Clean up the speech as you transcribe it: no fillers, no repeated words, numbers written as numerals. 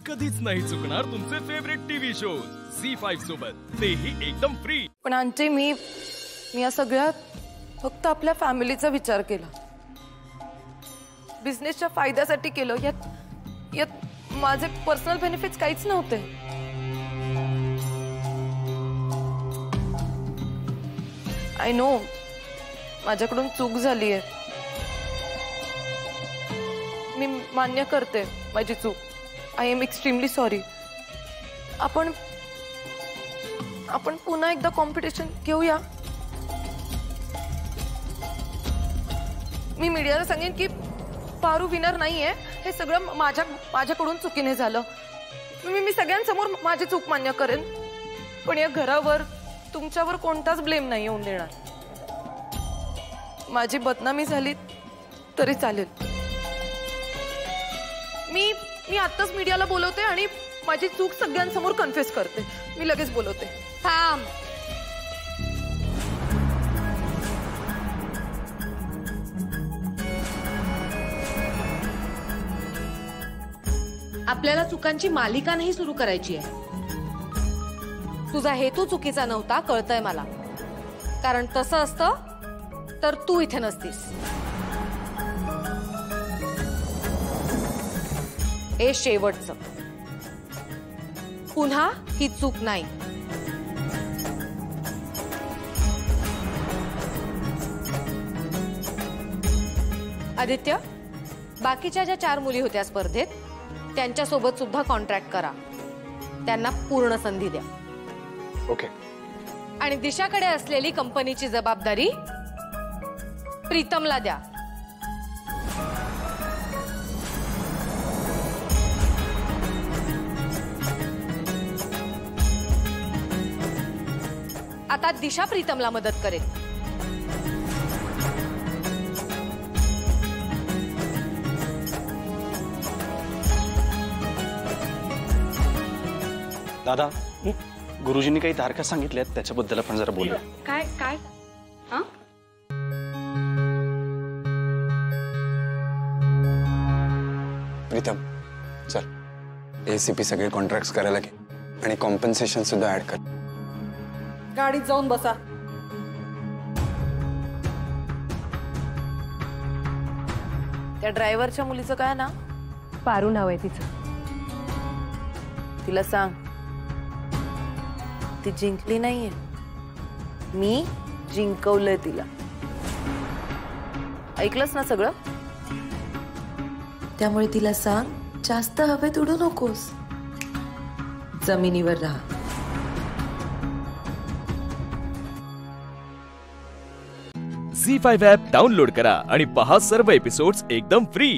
कधीच नाही चुकणार तुमचे फेवरेट टीव्ही शोज झी5 सोबत, तेही एकदम फ्री। पण आंटी मी या सगळ्यात फक्त आपल्या फॅमिलीचा विचार केला, बिझनेसच्या फायद्यासाठी केलं। यात माझे पर्सनल बेनिफिट्स काहीच नव्हते। आय नो माझ्याकडून चूक झाली आहे, मी मान्य करते माझी चूक। I am extremely sorry. आपण पुन्हा एकदा कॉम्पिटिशन घेऊया। मी मीडियाला सांगेन की पारू विनर नाहीये, हे सगळं माझ्याकडून चुकीने झालं। मी सगळ्यांसमोर माझी चूक मान्य करेन, पण या घरावर तुमच्यावर कोणताच ब्लेम नाही येऊन देणार। माझी बदनामी झाली तरी चालेल। मी आत्ताच मीडियाला बोलवते आणि माझी चूक सगळ्यांसमोर कन्फेस करते। मी लगेच बोलवते। थांब, आपल्याला चुकांची मालिका नाही सुरू करायची आहे। तुझा हेतू चुकीचा नव्हता, कळतंय मला, कारण तसं असतं तर तू इथे नसतीस। हे शेवटचं, पुन्हा ही चूक नाही। आदित्य, बाकीच्या ज्या 4 मुली होत्या स्पर्धेत त्यांच्यासोबत सुद्धा कॉन्ट्रॅक्ट करा, त्यांना पूर्ण संधी द्या। ओके। आणि दिशाकडे असलेली कंपनीची जबाबदारी प्रीतमला द्या। आता दिशा प्रीतमला मदत करेल। दादा, गुरुजींनी काही तारखा सांगितल्यात, त्याच्याबद्दल आपण जरा बोलूया। काय काय हां? प्रीतम चल, एसीपी सगळे कॉन्ट्रॅक्ट्स करायला घे आणि कॉम्पन्सेशन सुद्धा ऍड कर। गाडीत जाऊन बसा। त्या ड्रायव्हरच्या मुलीचं काय ना? पारू नाव आहे तिचं। तिला सांग ती जिंकली नाहीये, मी जिंकवलंय तिला। ऐकलंस ना सगळं? त्यामुळे तिला सांग जास्त हवेत उडू नकोस, जमिनीवर राहा। झी5 ॲप डाउनलोड करा आणि पहा सर्व एपिसोड्स एकदम फ्री।